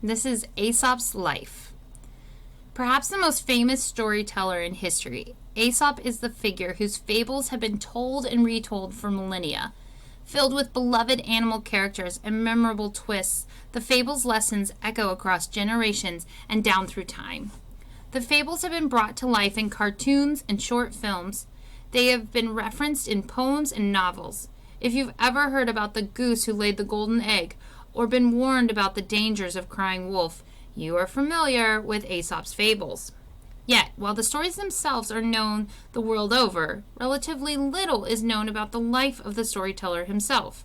This is Aesop's life. Perhaps the most famous storyteller in history, Aesop is the figure whose fables have been told and retold for millennia. Filled with beloved animal characters and memorable twists, the fables' lessons echo across generations and down through time. The fables have been brought to life in cartoons and short films. They have been referenced in poems and novels. If you've ever heard about the goose who laid the golden egg, or been warned about the dangers of crying wolf, you are familiar with Aesop's fables. Yet, while the stories themselves are known the world over, relatively little is known about the life of the storyteller himself.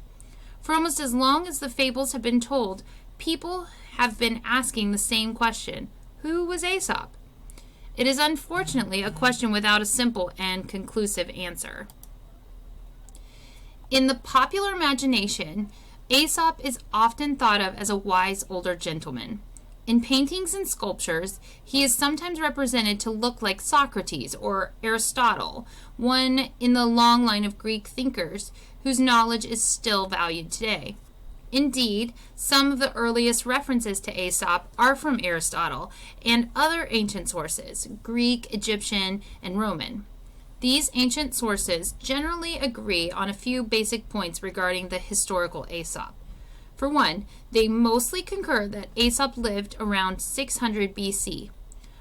For almost as long as the fables have been told, people have been asking the same question: who was Aesop? It is unfortunately a question without a simple and conclusive answer. In the popular imagination, Aesop is often thought of as a wise older gentleman. In paintings and sculptures, he is sometimes represented to look like Socrates or Aristotle, one in the long line of Greek thinkers whose knowledge is still valued today. Indeed, some of the earliest references to Aesop are from Aristotle and other ancient sources, Greek, Egyptian, and Roman. These ancient sources generally agree on a few basic points regarding the historical Aesop. For one, they mostly concur that Aesop lived around 600 BC.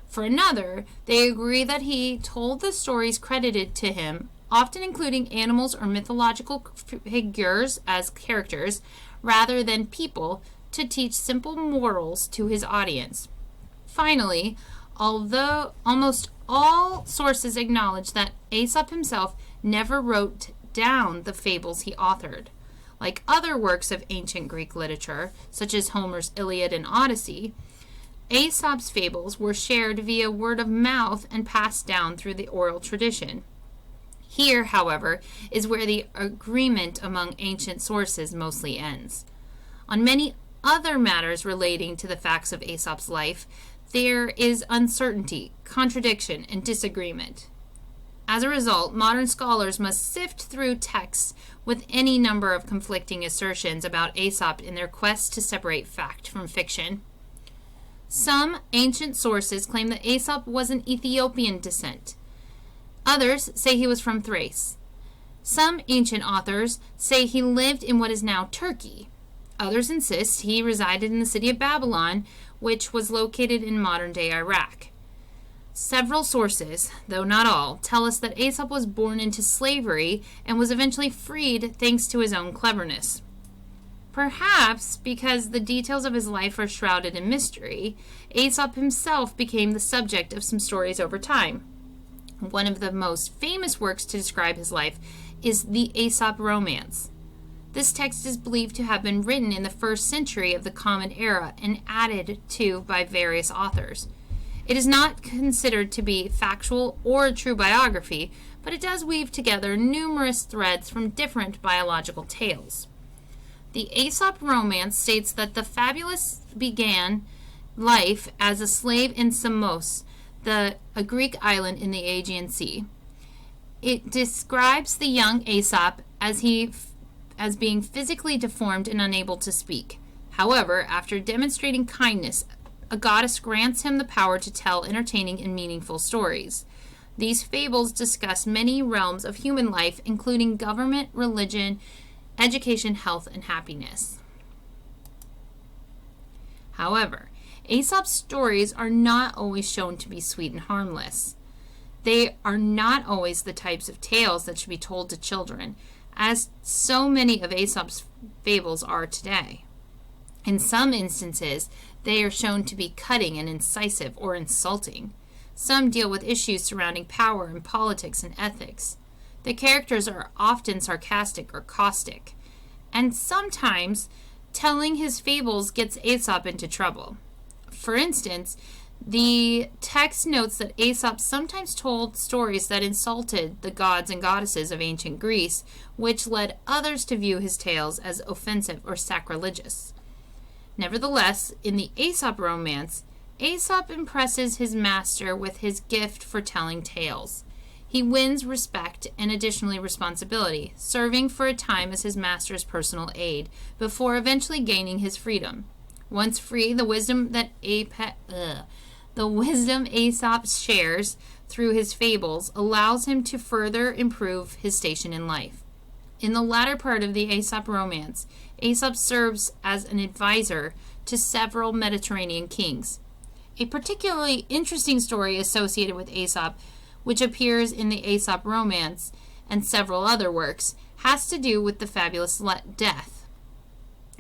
For another, they agree that he told the stories credited to him, often including animals or mythological figures as characters, rather than people, to teach simple morals to his audience. Finally, although almost all sources acknowledge that Aesop himself never wrote down the fables he authored. Like other works of ancient Greek literature, such as Homer's Iliad and Odyssey, Aesop's fables were shared via word of mouth and passed down through the oral tradition. Here, however, is where the agreement among ancient sources mostly ends. On many other matters relating to the facts of Aesop's life, there is uncertainty, contradiction, and disagreement. As a result, modern scholars must sift through texts with any number of conflicting assertions about Aesop in their quest to separate fact from fiction. Some ancient sources claim that Aesop was an Ethiopian descent. Others say he was from Thrace. Some ancient authors say he lived in what is now Turkey. Others insist he resided in the city of Babylon, which was located in modern-day Iraq. Several sources, though not all, tell us that Aesop was born into slavery and was eventually freed thanks to his own cleverness. Perhaps because the details of his life are shrouded in mystery, Aesop himself became the subject of some stories over time. One of the most famous works to describe his life is the Aesop Romance. This text is believed to have been written in the 1st century of the Common Era and added to by various authors. It is not considered to be factual or a true biography, but it does weave together numerous threads from different biological tales. The Aesop Romance states that the fabulous began life as a slave in Samos, a Greek island in the Aegean Sea. It describes the young Aesop as being physically deformed and unable to speak. However, after demonstrating kindness, a goddess grants him the power to tell entertaining and meaningful stories. These fables discuss many realms of human life, including government, religion, education, health, and happiness. However, Aesop's stories are not always shown to be sweet and harmless. They are not always the types of tales that should be told to children, as so many of Aesop's fables are today. In some instances, they are shown to be cutting and incisive or insulting. Some deal with issues surrounding power and politics and ethics. The characters are often sarcastic or caustic, and sometimes telling his fables gets Aesop into trouble. For instance, the text notes that Aesop sometimes told stories that insulted the gods and goddesses of ancient Greece, which led others to view his tales as offensive or sacrilegious. Nevertheless, in the Aesop Romance, Aesop impresses his master with his gift for telling tales. He wins respect and additionally responsibility, serving for a time as his master's personal aide, before eventually gaining his freedom. Once free, the wisdom Aesop shares through his fables allows him to further improve his station in life. In the latter part of the Aesop Romance, Aesop serves as an advisor to several Mediterranean kings. A particularly interesting story associated with Aesop, which appears in the Aesop Romance and several other works, has to do with the fabulous death.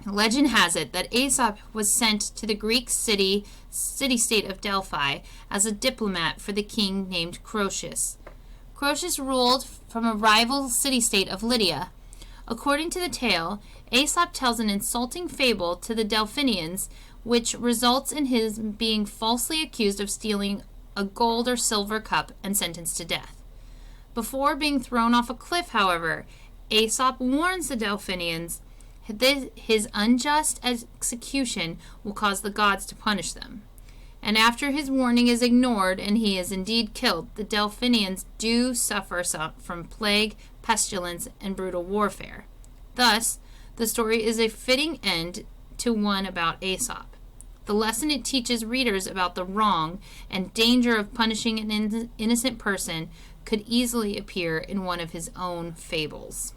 Legend has it that Aesop was sent to the Greek city-state of Delphi as a diplomat for the king named Croesus. Croesus ruled from a rival city-state of Lydia. According to the tale, Aesop tells an insulting fable to the Delphinians, which results in his being falsely accused of stealing a gold or silver cup and sentenced to death. Before being thrown off a cliff, however, Aesop warns the Delphinians that his unjust execution will cause the gods to punish them. And after his warning is ignored and he is indeed killed, the Delphinians do suffer from plague, pestilence, and brutal warfare. Thus, the story is a fitting end to one about Aesop. The lesson it teaches readers about the wrong and danger of punishing an innocent person could easily appear in one of his own fables.